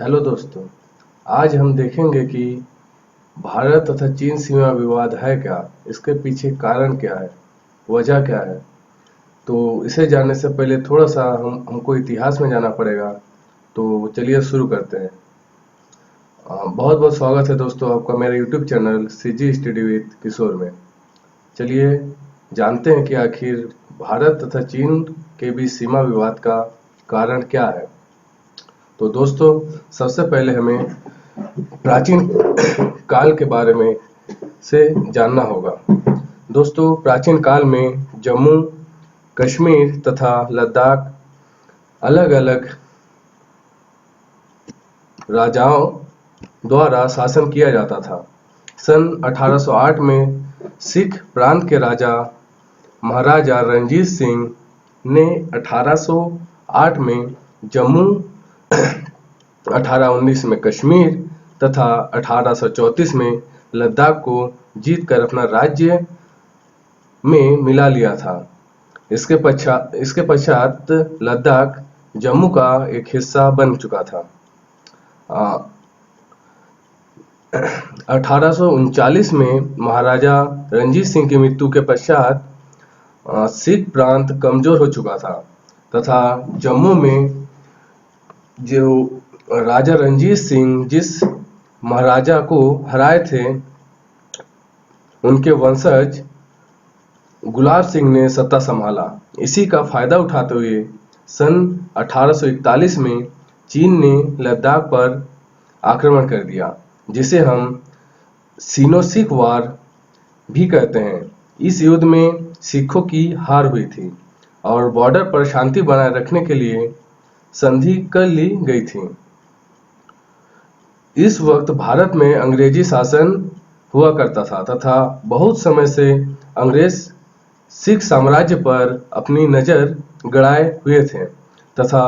Hello दोस्तों, आज हम देखेंगे कि भारत तथा चीन सीमा विवाद है क्या, इसके पीछे कारण क्या है, वजह क्या है। तो इसे जानने से पहले थोड़ा सा हमको इतिहास में जाना पड़ेगा। तो चलिए शुरू करते हैं। बहुत बहुत स्वागत है दोस्तों आपका मेरे YouTube channel CG study with Kishore में। चलिए जानते हैं कि आखिर भारत तथा चीन के बीच सीमा विवाद का कारण क्या है। तो दोस्तों, सबसे पहले हमें प्राचीन काल के बारे में से जानना होगा। दोस्तों, प्राचीन काल में जम्मू कश्मीर तथा लद्दाख अलग अलग राजाओं द्वारा शासन किया जाता था। सन 1808 में सिख प्रांत के राजा महाराजा रणजीत सिंह ने 1808 में जम्मू, 1819 में कश्मीर तथा 1834 में लद्दाख को जीतकर अपना राज्य में मिला लिया था। इसके पश्चात लद्दाख जम्मू का एक हिस्सा बन चुका था। 1839 में महाराजा रणजीत सिंह की मृत्यु के पश्चात सिख प्रांत कमजोर हो चुका था तथा जम्मू में जो राजा रणजीत सिंह जिस महाराजा को हराए थे, उनके वंशज गुलाब सिंह ने सत्ता संभाला। इसी का फायदा उठाते हुए सन 1841 में चीन ने लद्दाख पर आक्रमण कर दिया, जिसे हम सिनो सिख वार भी कहते हैं। इस युद्ध में सिखों की हार हुई थी और बॉर्डर पर शांति बनाए रखने के लिए संधि कर ली गई थी। इस वक्त भारत में अंग्रेजी शासन हुआ करता था तथा बहुत समय से अंग्रेज सिख साम्राज्य पर अपनी नजर गड़ाए हुए थे तथा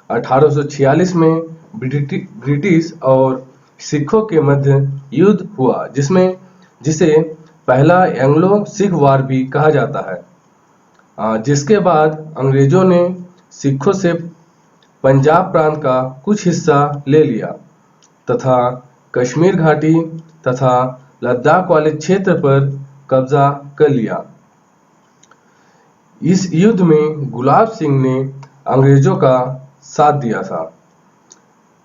1846 में ब्रिटिश और सिखों के मध्य युद्ध हुआ, जिसे पहला एंग्लो सिख वार भी कहा जाता है। जिसके बाद अंग्रेजों ने सिखों से पंजाब प्रांत का कुछ हिस्सा ले लिया तथा कश्मीर घाटी तथा लद्दाख वाले क्षेत्र पर कब्जा कर लिया। इस युद्ध में गुलाब सिंह ने अंग्रेजों का साथ दिया था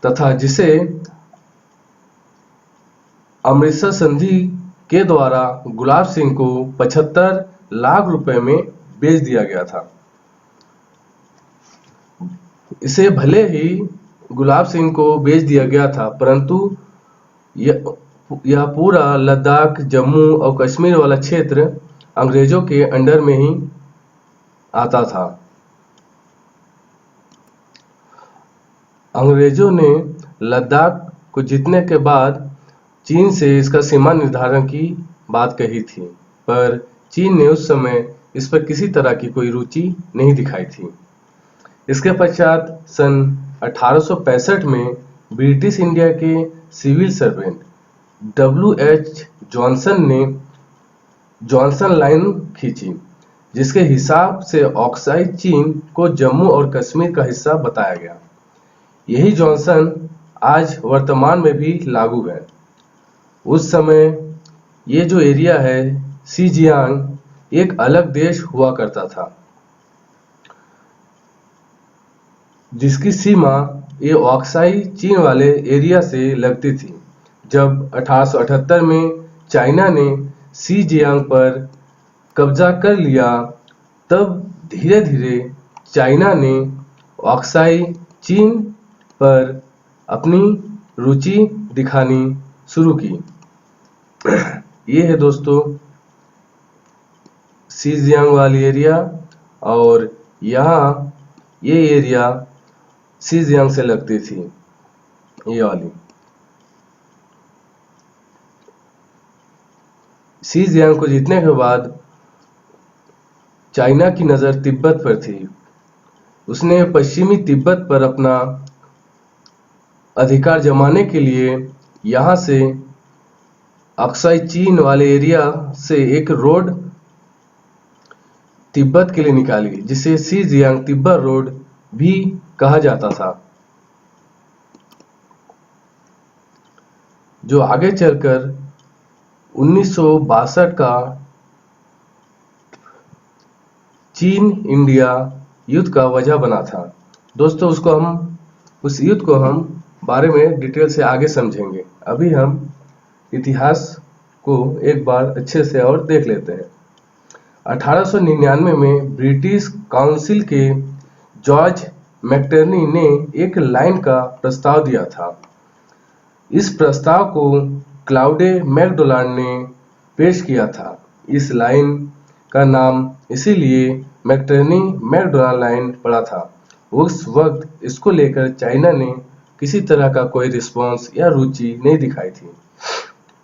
तथा जिसे अमृतसर संधि के द्वारा गुलाब सिंह को 75 लाख रुपए में बेच दिया गया था। इसे भले ही गुलाब सिंह को बेच दिया गया था, परंतु यह पूरा लद्दाख, जम्मू और कश्मीर वाला क्षेत्र अंग्रेजों के अंडर में ही आता था। अंग्रेजों ने लद्दाख को जीतने के बाद चीन से इसका सीमा निर्धारण की बात कही थी, पर चीन ने उस समय इस पर किसी तरह की कोई रुचि नहीं दिखाई थी। इसके पश्चात सन 1865 में ब्रिटिश इंडिया के सिविल सर्वेंट W.H. जॉनसन ने जॉनसन लाइन खींची, जिसके हिसाब से ऑक्साई चीन को जम्मू और कश्मीर का हिस्सा बताया गया। यही जॉनसन आज वर्तमान में भी लागू है। उस समय ये जो एरिया है सीजियांग, एक अलग देश हुआ करता था, जिसकी सीमा ये ऑक्साई चीन वाले एरिया से लगती थी। जब 1878 में चाइना ने सीजियांग पर कब्जा कर लिया, तब धीरे धीरे चाइना ने ऑक्साई चीन पर अपनी रुचि दिखानी शुरू की। ये है दोस्तों सीजियांग वाली एरिया, और यहाँ ये एरिया सीजियांग से लगती थी, ये वाली। सीजियांग को जीतने के बाद चाइना की नजर तिब्बत पर थी। उसने पश्चिमी तिब्बत पर अपना अधिकार जमाने के लिए यहाँ से अक्साई चीन वाले एरिया से एक रोड तिब्बत के लिए निकाली, जिसे सीजियांग तिब्बत रोड भी कहा जाता था। जो आगे चलकर 1962 का चीन इंडिया युद्ध का वजह बना था। दोस्तों उस युद्ध को हम बारे में डिटेल से आगे समझेंगे। अभी हम इतिहास को एक बार अच्छे से और देख लेते हैं। 1899 में ब्रिटिश काउंसिल के जॉर्ज मैकटर्नी ने एक लाइन का प्रस्ताव दिया था। इस प्रस्ताव को क्लाउडे मैकडोनाल्ड ने पेश किया था। इस लाइन का नाम इसीलिए मैकटर्नी मैकडोनाल्ड लाइन पड़ा था। उस वक्त इसको लेकर चाइना ने किसी तरह का कोई रिस्पॉन्स या रुचि नहीं दिखाई थी,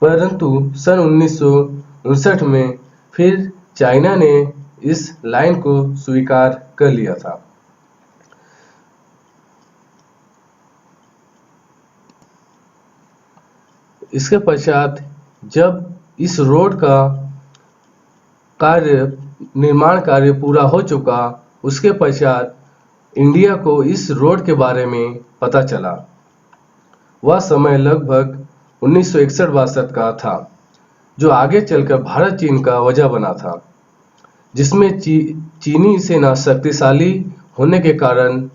परंतु सन 1959 में फिर चाइना ने इस लाइन को स्वीकार कर लिया था। इसके पश्चात जब इस रोड का निर्माण कार्य पूरा हो चुका, उसके पश्चात इंडिया को इस रोड के बारे में पता चला। वह समय लगभग 1961-62 का था, जो आगे चलकर भारत चीन का वजह बना था, जिसमें चीनी सेना शक्तिशाली होने के कारण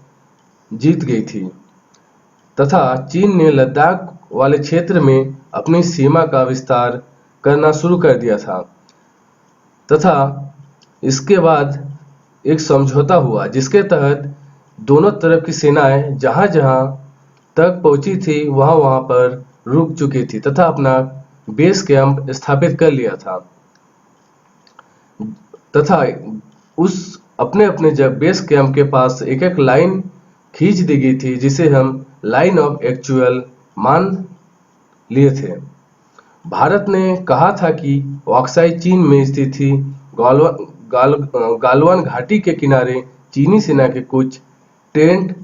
जीत गई थी तथा चीन ने लद्दाख वाले क्षेत्र में अपनी सीमा का विस्तार करना शुरू कर दिया था तथा इसके बाद एक समझौता हुआ, जिसके तहत दोनों तरफ की सेनाएं जहां जहां तक पहुंची थी वहां पर रुक चुकी थी तथा अपना बेस कैंप स्थापित कर लिया था तथा उस अपने अपने जब बेस कैंप के पास एक एक लाइन खींच दी गई थी, जिसे हम लाइन ऑफ एक्चुअल मान लिए थे। भारत ने कहा था कि ऑक्साई चीन में स्थित थी। गालवान घाटी के किनारे चीनी सेना के कुछ टेंट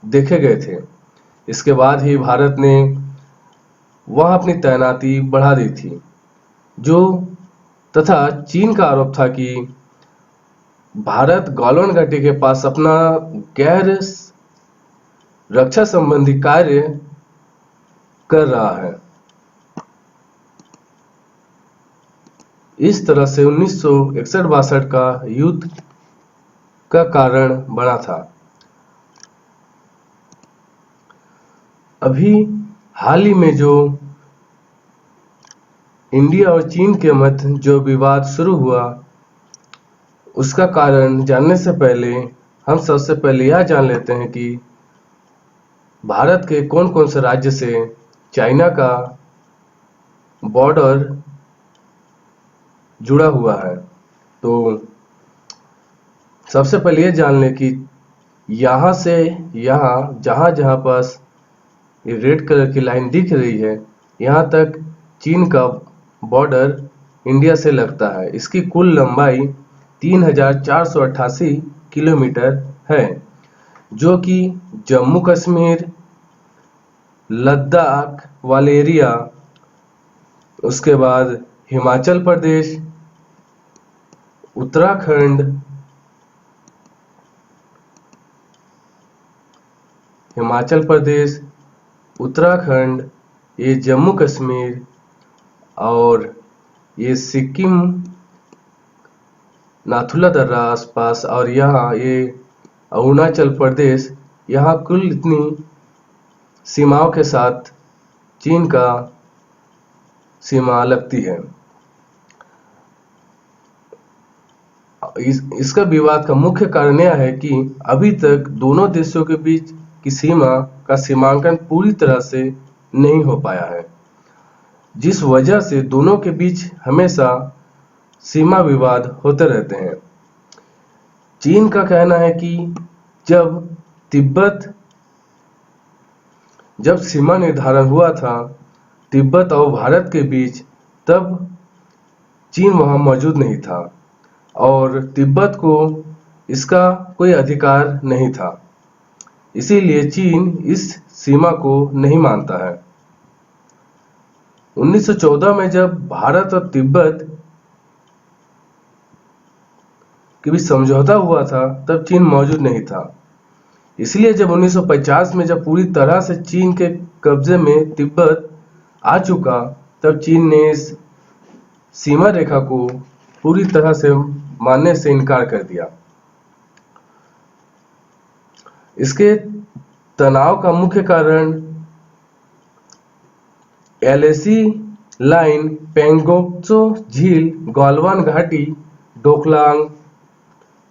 देखे गए थे। इसके बाद ही भारत ने वहां अपनी तैनाती बढ़ा दी थी, तथा चीन का आरोप था कि भारत गालवान घाटी के पास अपना गैर रक्षा संबंधी कार्य कर रहा है। इस तरह से 1961-62 का युद्ध का कारण बना था। अभी हाल ही में जो इंडिया और चीन के मध्य जो विवाद शुरू हुआ, उसका कारण जानने से पहले हम सबसे पहले यह जान लेते हैं कि भारत के कौन कौन से राज्य से चाइना का बॉर्डर जुड़ा हुआ है। तो सबसे पहले ये जान लें कि यहाँ से यहाँ जहाँ जहाँ पास ये रेड कलर की लाइन दिख रही है, यहाँ तक चीन का बॉर्डर इंडिया से लगता है। इसकी कुल लंबाई 3488 किलोमीटर है, जो कि जम्मू कश्मीर, लद्दाख वाले एरिया, उसके बाद हिमाचल प्रदेश, उत्तराखंड, ये जम्मू कश्मीर और ये सिक्किम, नाथुला दर्रा आसपास, और यहाँ ये अरुणाचल प्रदेश, यहाँ कुल इतनी सीमाओं के साथ चीन का सीमा लगती है। इसका विवाद का मुख्य कारण यह है कि अभी तक दोनों देशों के बीच की सीमा का सीमांकन पूरी तरह से नहीं हो पाया है, जिस वजह से दोनों के बीच हमेशा सीमा विवाद होते रहते हैं। चीन का कहना है कि जब सीमा निर्धारण हुआ था तिब्बत और भारत के बीच, तब चीन वहां मौजूद नहीं था और तिब्बत को इसका कोई अधिकार नहीं था, इसीलिए चीन इस सीमा को नहीं मानता है। 1914 में जब भारत और तिब्बत के बीच समझौता हुआ था, तब चीन मौजूद नहीं था। इसलिए जब 1950 में जब पूरी तरह से चीन के कब्जे में तिब्बत आ चुका, तब चीन ने इस सीमा रेखा को पूरी तरह से मानने से इनकार कर दिया। इसके तनाव का मुख्य कारण एलएसी लाइन, पेंगोंगत्सो झील, गलवान घाटी, डोकलाम,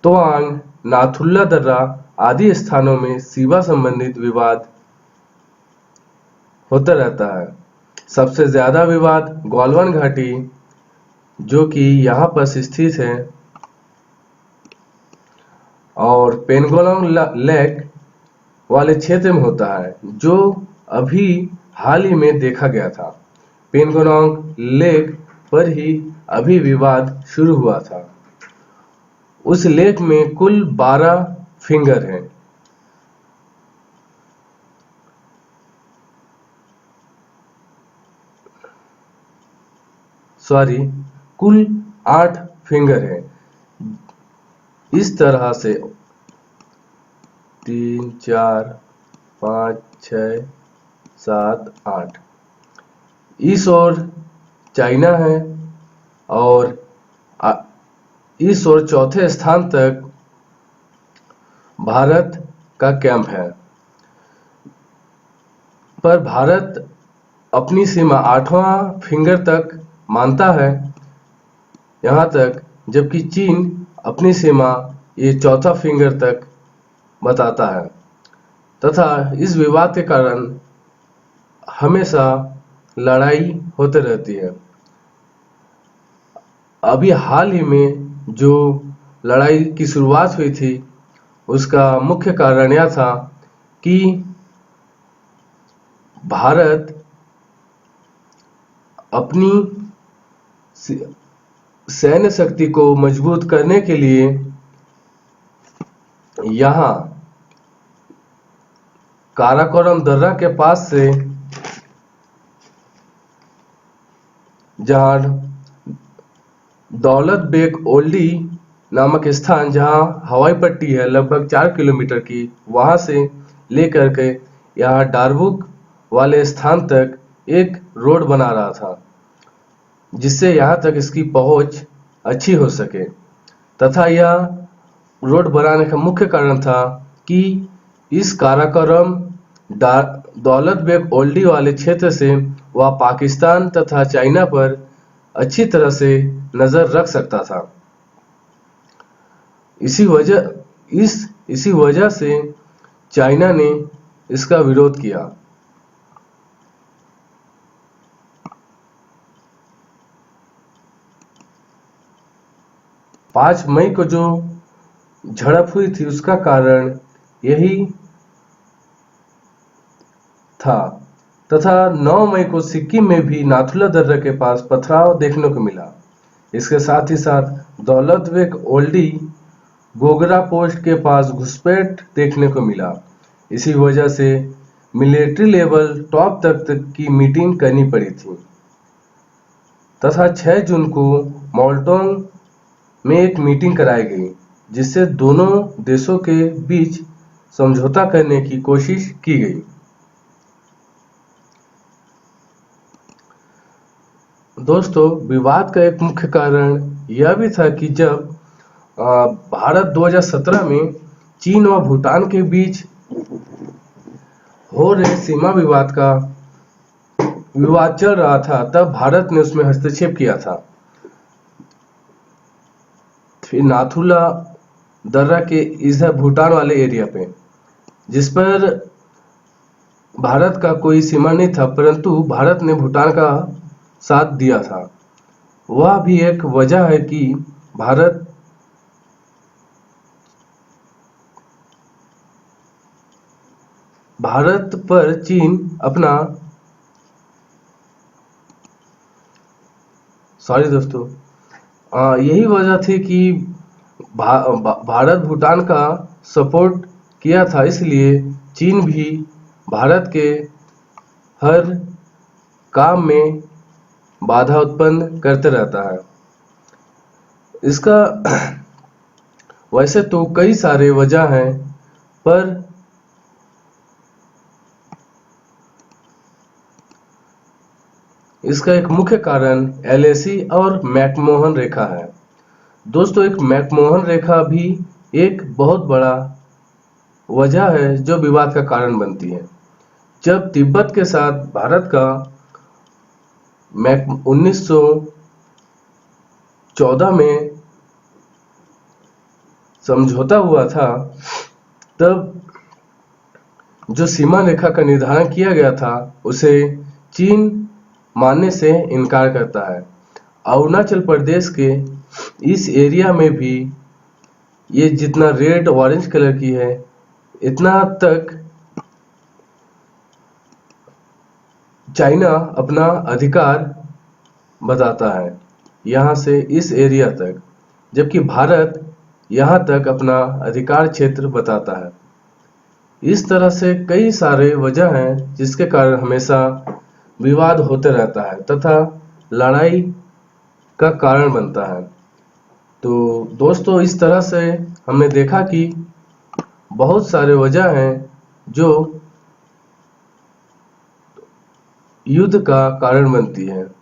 तवांग, नाथुला दर्रा आदि स्थानों में सीमा संबंधित विवाद होता रहता है। सबसे ज्यादा विवाद गलवान घाटी, जो कि यहाँ पर स्थित है, और पेंगोंग लेक वाले क्षेत्र में होता है, जो अभी हाल ही में देखा गया था। पेंगोंग लेक पर ही अभी विवाद शुरू हुआ था। उस लेक में कुल 12 फिंगर हैं। सॉरी, कुल 8 फिंगर हैं। इस तरह से 3, 4, 5, 6, 7, 8 इस ओर चाइना है, और इस ओर चौथे स्थान तक भारत का कैंप है। पर भारत अपनी सीमा 8वां फिंगर तक मानता है यहाँ तक, जबकि चीन अपनी सीमा ये चौथा फिंगर तक बताता है, तथा इस विवाद के कारण हमेशा लड़ाई होती रहती है। अभी हाल ही में जो लड़ाई की शुरुआत हुई थी, उसका मुख्य कारण यह था कि भारत अपनी सैन्य शक्ति को मजबूत करने के लिए यहाँ काराकोरम दर्रा के पास से, जहाँ दौलत बेग ओल्डी नामक स्थान, जहाँ हवाई पट्टी है लगभग 4 किलोमीटर की, वहां से लेकर के यहाँ डारबुक वाले स्थान तक एक रोड बना रहा था, जिससे यहाँ तक इसकी पहुंच अच्छी हो सके। तथा यह रोड बनाने का मुख्य कारण था कि इस काराकोरम दौलत बेग ओल्डी वाले क्षेत्र से वह पाकिस्तान तथा चाइना पर अच्छी तरह से नजर रख सकता था। इसी वजह से चाइना ने इसका विरोध किया। 5 मई को जो झड़प हुई थी, उसका कारण यही था। तथा 9 मई को सिक्किम में भी नाथुला दर्रा के पास पथराव देखने को मिला। इसके साथ ही साथ दौलत बेग ओल्डी गोगरा पोस्ट के पास घुसपैठ देखने को मिला। इसी वजह से मिलिट्री लेवल टॉप तक की मीटिंग करनी पड़ी थी। तथा 6 जून को मोल्टोन में एक मीटिंग कराई गई, जिससे दोनों देशों के बीच समझौता करने की कोशिश की गई। दोस्तों, विवाद का एक मुख्य कारण यह भी था कि जब भारत 2017 में चीन और भूटान के बीच हो रहे सीमा विवाद चल रहा था, तब भारत ने उसमें हस्तक्षेप किया था। फिर नाथुला दर्रा के इधर भूटान वाले एरिया पे, जिस पर भारत का कोई सीमा नहीं था, परंतु भारत ने भूटान का साथ दिया था। वह भी एक वजह है कि भारत पर चीन अपना दोस्तों, यही वजह थी कि भारत भूटान का सपोर्ट किया था, इसलिए चीन भी भारत के हर काम में बाधा उत्पन्न करते रहता है। इसका वैसे तो कई सारे वजह हैं, पर इसका एक मुख्य कारण एलएसी और मैकमोहन रेखा है। दोस्तों, एक मैकमोहन रेखा भी एक बहुत बड़ा वजह है जो विवाद का कारण बनती है। जब तिब्बत के साथ भारत का 1914 में समझौता हुआ था, तब जो सीमा रेखा का निर्धारण किया गया था उसे चीन मानने से इनकार करता है। अरुणाचल प्रदेश के इस एरिया में भी ये जितना रेड ऑरेंज कलर की है, इतना तक चाइना अपना अधिकार बताता है, यहाँ से इस एरिया तक, जबकि भारत यहाँ तक अपना अधिकार क्षेत्र बताता है। इस तरह से कई सारे वजह हैं जिसके कारण हमेशा विवाद होते रहता है तथा लड़ाई का कारण बनता है। तो दोस्तों, इस तरह से हमने देखा कि बहुत सारे वजह हैं जो युद्ध का कारण बनती है।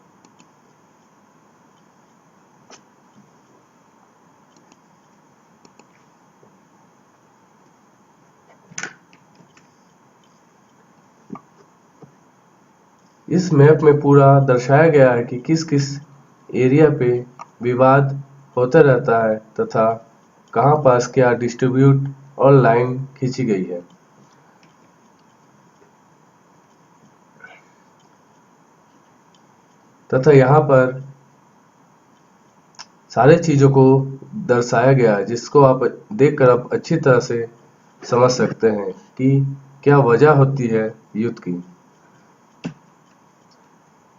इस मैप में पूरा दर्शाया गया है कि किस किस एरिया पे विवाद होता रहता है तथा कहाँ पास क्या डिस्ट्रीब्यूट और लाइन खींची गई है। तथा यहाँ पर सारे चीजों को दर्शाया गया है जिसको आप देखकर आप अच्छी तरह से समझ सकते हैं कि क्या वजह होती है युद्ध की।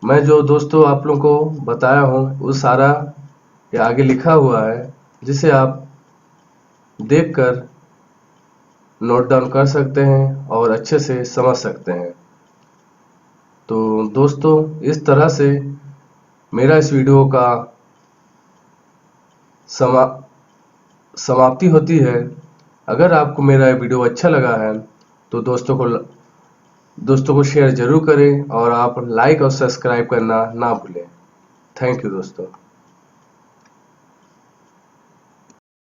मैं जो दोस्तों आप लोगों को बताया हूँ वो सारा ये आगे लिखा हुआ है, जिसे आप देखकर नोट डाउन कर सकते हैं और अच्छे से समझ सकते हैं। तो दोस्तों, इस तरह से मेरा इस वीडियो का समाप्ति होती है। अगर आपको मेरा वीडियो अच्छा लगा है तो दोस्तों को शेयर जरूर करें और आप लाइक और सब्सक्राइब करना ना भूलें। थैंक यू दोस्तों।